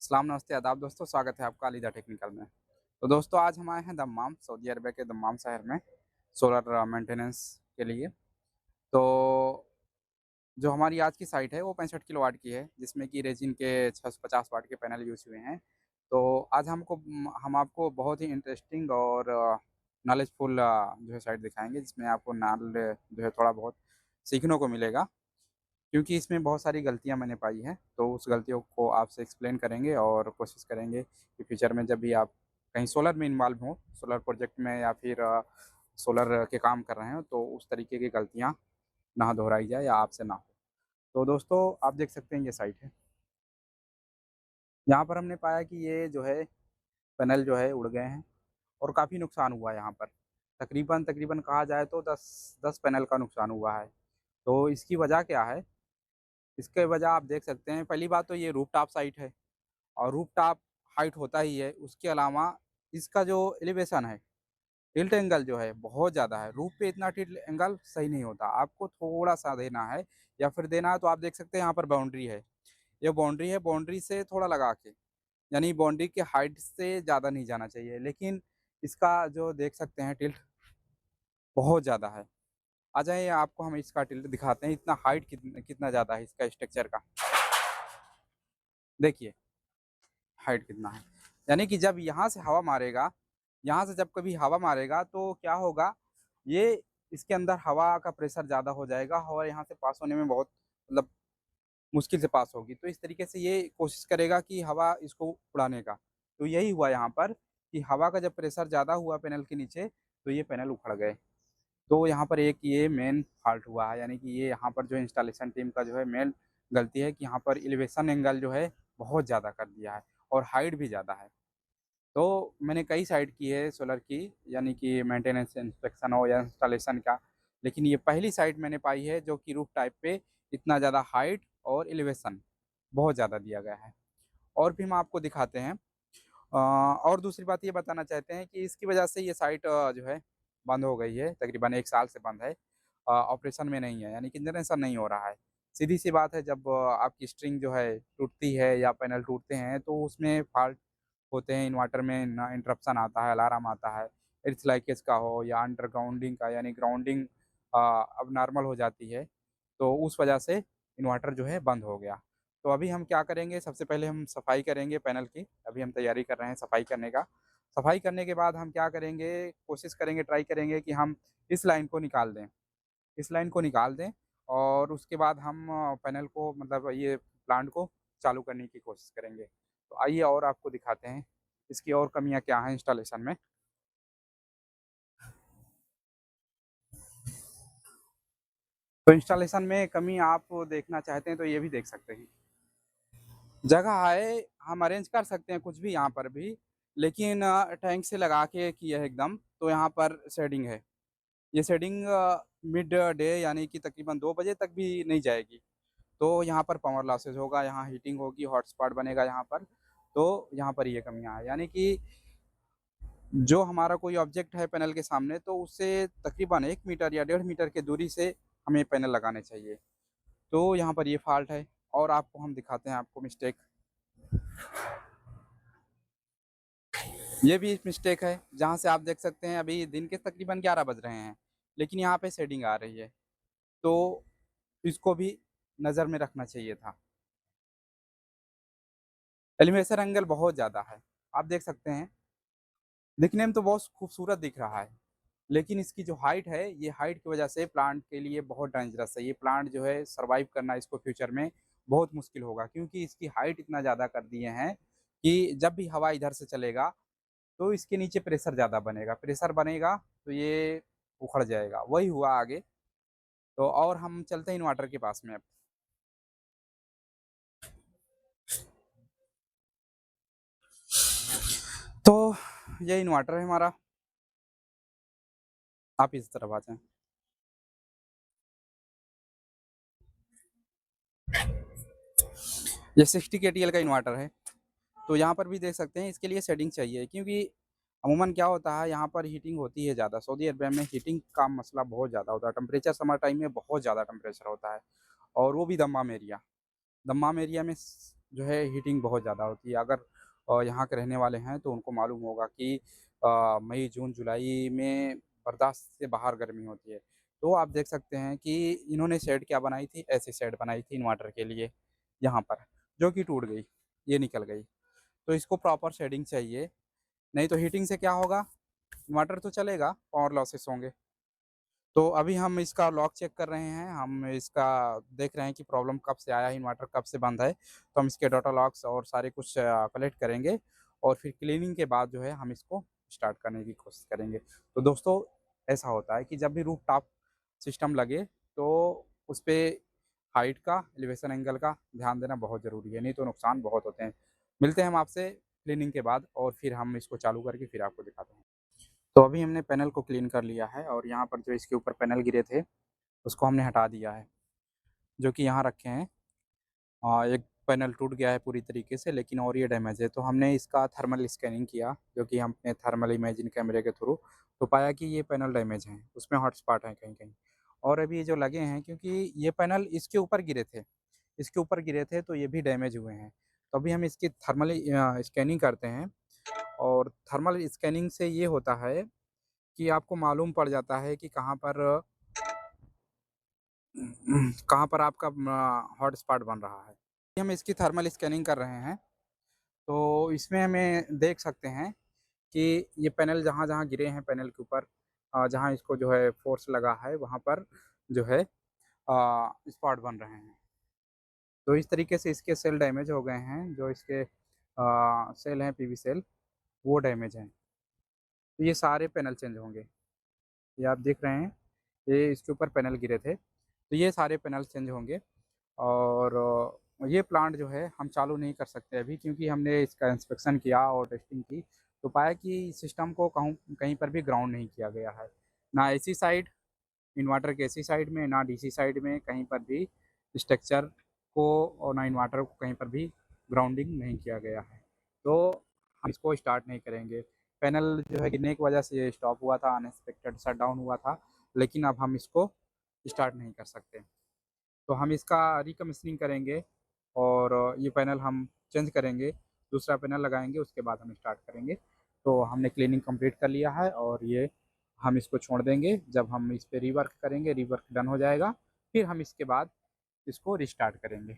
सलाम नमस्ते आदाब दोस्तों, स्वागत है आपका अलीदा टेक्निकल में। तो दोस्तों आज हम आए हैं दम्माम, सऊदी अरबिया के दम्माम शहर में सोलर मेंटेनेंस के लिए। तो जो हमारी आज की साइट है वो 65 किलोवाट की है, जिसमें कि रेजिन के 650 वाट के पैनल यूज़ हुए हैं। तो आज हम आपको बहुत ही इंटरेस्टिंग और नॉलेजफुल जो है साइट दिखाएँगे, जिसमें आपको जो है थोड़ा बहुत सीखने को मिलेगा। क्योंकि इसमें बहुत सारी गलतियाँ मैंने पाई हैं, तो उस गलतियों को आपसे एक्सप्लेन करेंगे और कोशिश करेंगे कि फ्यूचर में जब भी आप कहीं सोलर में इन्वॉल्व हों, सोलर प्रोजेक्ट में या फिर सोलर के काम कर रहे हों, तो उस तरीके की गलतियाँ ना दोहराई जाए या आपसे ना हो। तो दोस्तों आप देख सकते हैं ये साइट है। यहाँ पर हमने पाया कि ये जो है पैनल जो है उड़ गए हैं और काफ़ी नुकसान हुआ है यहाँ पर। तकरीबन कहा जाए तो 10 पैनल का नुकसान हुआ है। तो इसकी वजह क्या है? इसकी वजह आप देख सकते हैं, पहली बात तो ये रूफ़टॉप साइट है। और रूफ़टॉप हाइट होता ही है, उसके अलावा इसका जो एलिवेशन है, टिल्ट एंगल जो है बहुत ज़्यादा है। रूफ़ पे इतना टिल्ट एंगल सही नहीं होता, आपको थोड़ा-सा देना है या फिर देना है तो आप देख सकते हैं यहाँ पर बाउंड्री है। ये बाउंड्री है, बाउंड्री से थोड़ा लगा के, यानी बाउंड्री के हाइट से ज़्यादा नहीं जाना चाहिए। लेकिन इसका जो देख सकते हैं टिल्ट बहुत ज़्यादा है। आ जाइए आपको हम इसका टिल्ट दिखाते हैं, इतना हाइट कितना ज़्यादा है इसका स्ट्रक्चर का। देखिए, हाइट कितना है। यानी कि जब यहाँ से हवा मारेगा, यहाँ से जब कभी हवा मारेगा तो क्या होगा, ये इसके अंदर हवा का प्रेशर ज़्यादा हो जाएगा और यहाँ से पास होने में बहुत मतलब मुश्किल से पास होगी। तो इस तरीके से ये कोशिश करेगा कि हवा इसको उड़ाने का। तो यही हुआ यहाँ पर कि हवा का जब प्रेशर ज़्यादा हुआ पैनल के नीचे, तो ये पैनल उखड़ गए। तो यहाँ पर एक ये मेन फ़ॉल्ट हुआ है, यानी कि ये यहाँ पर जो इंस्टॉलेशन टीम का जो है मेन गलती है कि यहाँ पर एलिवेशन एंगल जो है बहुत ज़्यादा कर दिया है और हाइट भी ज़्यादा है। तो मैंने कई साइट की है सोलर की, यानी कि मेंटेनेंस इंस्पेक्शन हो या इंस्टॉलेशन का, लेकिन ये पहली साइट मैंने पाई है जो कि रूफ टाइप पे इतना ज़्यादा हाइट और एलिवेशन बहुत ज़्यादा दिया गया है। और भी हम आपको दिखाते हैं। और दूसरी बात ये बताना चाहते हैं कि इसकी वजह से ये साइट जो है बंद हो गई है, तकरीबन 1 साल से बंद है। ऑपरेशन में नहीं है, यानी कि जनरेशन नहीं हो रहा है। सीधी-सी बात है, जब आपकी स्ट्रिंग जो है टूटती है या पैनल टूटते हैं तो उसमें फ़ॉल्ट होते हैं, इन्वर्टर में ना इंटरप्शन आता है, अलार्म आता है। इर्थ लाइकेज का हो या अंडरग्राउंडिंग का, यानी ग्राउंडिंग अब नॉर्मल हो जाती है, तो उस वजह से इन्वर्टर जो है बंद हो गया। तो अभी हम क्या करेंगे, सबसे पहले हम सफाई करेंगे पैनल की, अभी हम तैयारी कर रहे हैं सफाई करने का। सफाई करने के बाद हम क्या करेंगे, कोशिश करेंगे, ट्राई करेंगे कि हम इस लाइन को निकाल दें, इस लाइन को निकाल दें और उसके बाद हम पैनल को मतलब ये प्लांट को चालू करने की कोशिश करेंगे। तो आइए और आपको दिखाते हैं, इसकी और कमियाँ क्या हैं इंस्टॉलेशन में। तो इंस्टॉलेशन में कमी आप देखना चाहते हैं तो ये भी देख सकते हैं। जगह है, हम अरेंज कर सकते हैं कुछ भी यहाँ पर भी, लेकिन टैंक से लगा के किया है एकदम, तो यहाँ पर शेडिंग है। ये शेडिंग मिड डे यानी कि तकरीबन 2 बजे तक भी नहीं जाएगी। तो यहाँ पर पावर लॉसेस होगा, यहाँ हीटिंग होगी, हॉटस्पॉट बनेगा यहाँ पर, तो यहाँ पर ये कमियाँ हैं। यानी कि जो हमारा कोई ऑब्जेक्ट है पैनल के सामने, तो उससे तकरीबन 1 मीटर या 1.5 मीटर की दूरी से हमें पैनल लगाने चाहिए। तो यहाँ पर ये फ़ॉल्ट है और आपको हम दिखाते हैं आपको मिस्टेक। ये भी मिस्टेक है, जहाँ से आप देख सकते हैं अभी दिन के तकरीबन 11 बज रहे हैं, लेकिन यहाँ पे शेडिंग आ रही है, तो इसको भी नज़र में रखना चाहिए था। एलिवेशन एंगल बहुत ज़्यादा है, आप देख सकते हैं, दिखने में तो बहुत खूबसूरत दिख रहा है, लेकिन इसकी जो हाइट है, ये हाइट की वजह से प्लांट के लिए बहुत डेंजरस है। ये प्लांट जो है सर्वाइव करना इसको फ्यूचर में बहुत मुश्किल होगा, क्योंकि इसकी हाइट इतना ज़्यादा कर दिए हैं कि जब भी हवा इधर से चलेगा, तो इसके नीचे प्रेशर बनेगा तो ये उखड़ जाएगा। वही हुआ आगे। तो और हम चलते हैं इन्वर्टर के पास में अब। तो ये इन्वर्टर है हमारा, आप इस तरफ आ जाएँ। ये 60 केटीएल का इन्वर्टर है। तो यहाँ पर भी देख सकते हैं, इसके लिए सेटिंग चाहिए, क्योंकि अमूमन क्या होता है, यहाँ पर हीटिंग होती है ज़्यादा। सऊदी अरबिया में हीटिंग का मसला बहुत ज़्यादा होता है। टेम्परेचर समर टाइम में बहुत ज़्यादा टेम्परेचर होता है, और वो भी दम्माम एरिया में जो है हीटिंग बहुत ज़्यादा होती है। अगर यहाँ के रहने वाले हैं तो उनको मालूम होगा कि मई, जून, जुलाई में बर्दाश्त से बाहर गर्मी होती है। तो आप देख सकते हैं कि इन्होंने शेड क्या बनाई थी, ऐसी शेड बनाई थी इन्वर्टर के लिए यहाँ पर, जो कि टूट गई, ये निकल गई। तो इसको प्रॉपर शेडिंग चाहिए, नहीं तो हीटिंग से क्या होगा, इन्वर्टर तो चलेगा, पावर लॉसेस होंगे। तो अभी हम इसका लॉक चेक कर रहे हैं, हम इसका देख रहे हैं कि प्रॉब्लम कब से आया है, इन्वर्टर कब से बंद है। तो हम इसके डाटा लॉग्स और सारे कुछ कलेक्ट करेंगे और फिर क्लीनिंग के बाद जो है हम इसको स्टार्ट करने की कोशिश करेंगे। तो दोस्तों, ऐसा होता है कि जब भी रूफ टॉप सिस्टम लगे तो उस पे हाइट का, एलिवेशन एंगल का ध्यान देना बहुत ज़रूरी है, नहीं तो नुकसान बहुत होते हैं। मिलते हैं हम आपसे क्लीनिंग के बाद और फिर हम इसको चालू करके फिर आपको दिखाते हैं। तो अभी हमने पैनल को क्लीन कर लिया है और यहाँ पर जो इसके ऊपर पैनल गिरे थे, उसको हमने हटा दिया है, जो कि यहाँ रखे हैं। एक पैनल टूट गया है पूरी तरीके से, लेकिन और ये डैमेज है। तो हमने इसका थर्मल स्कैनिंग किया, जो कि हम अपने थर्मल इमेजिंग कैमरे के थ्रू, तो पाया कि ये पैनल डैमेज हैं, उसमें हॉट स्पॉट हैं कहीं-कहीं। और अभी ये जो लगे हैं, क्योंकि ये पैनल इसके ऊपर गिरे थे तो ये भी डैमेज हुए हैं। तो अभी हम इसकी थर्मली स्कैनिंग करते हैं और थर्मल स्कैनिंग से ये होता है कि आपको मालूम पड़ जाता है कि कहाँ पर आपका हॉटस्पॉट बन रहा है। हम इसकी थर्मल स्कैनिंग कर रहे हैं, तो इसमें हमें देख सकते हैं कि ये पैनल जहाँ-जहाँ गिरे हैं पैनल के ऊपर, जहाँ इसको जो है फ़ोर्स लगा है, वहाँ पर जो है स्पॉट बन रहे हैं। तो इस तरीके से इसके सेल डैमेज हो गए हैं, जो इसके सेल हैं पीवी सेल, वो डैमेज हैं। तो ये सारे पैनल चेंज होंगे। ये आप देख रहे हैं, ये इसके ऊपर पैनल गिरे थे, तो ये सारे पैनल चेंज होंगे। और ये प्लांट जो है हम चालू नहीं कर सकते अभी, क्योंकि हमने इसका इंस्पेक्शन किया और टेस्टिंग की, तो पाया कि सिस्टम को कहीं पर भी ग्राउंड नहीं किया गया है। ना एसी साइड, इन्वर्टर के एसी साइड में, ना डीसी साइड में कहीं पर भी स्ट्रक्चर को, और ना इन्वर्टर को कहीं पर भी ग्राउंडिंग नहीं किया गया है। तो हम इसको स्टार्ट नहीं करेंगे। पैनल जो है गिरने की वजह से ये स्टॉप हुआ था, अनएक्सपेक्टेड शटडाउन हुआ था, लेकिन अब हम इसको स्टार्ट नहीं कर सकते। तो हम इसका रिकमीशनिंग करेंगे और ये पैनल हम चेंज करेंगे, दूसरा पैनल लगाएँगे, उसके बाद हम स्टार्ट करेंगे। तो हमने क्लीनिंग कंप्लीट कर लिया है और ये हम इसको छोड़ देंगे। जब हम इस पे रीवर्क करेंगे, रीवर्क डन हो जाएगा, फिर हम इसके बाद इसको रिस्टार्ट करेंगे।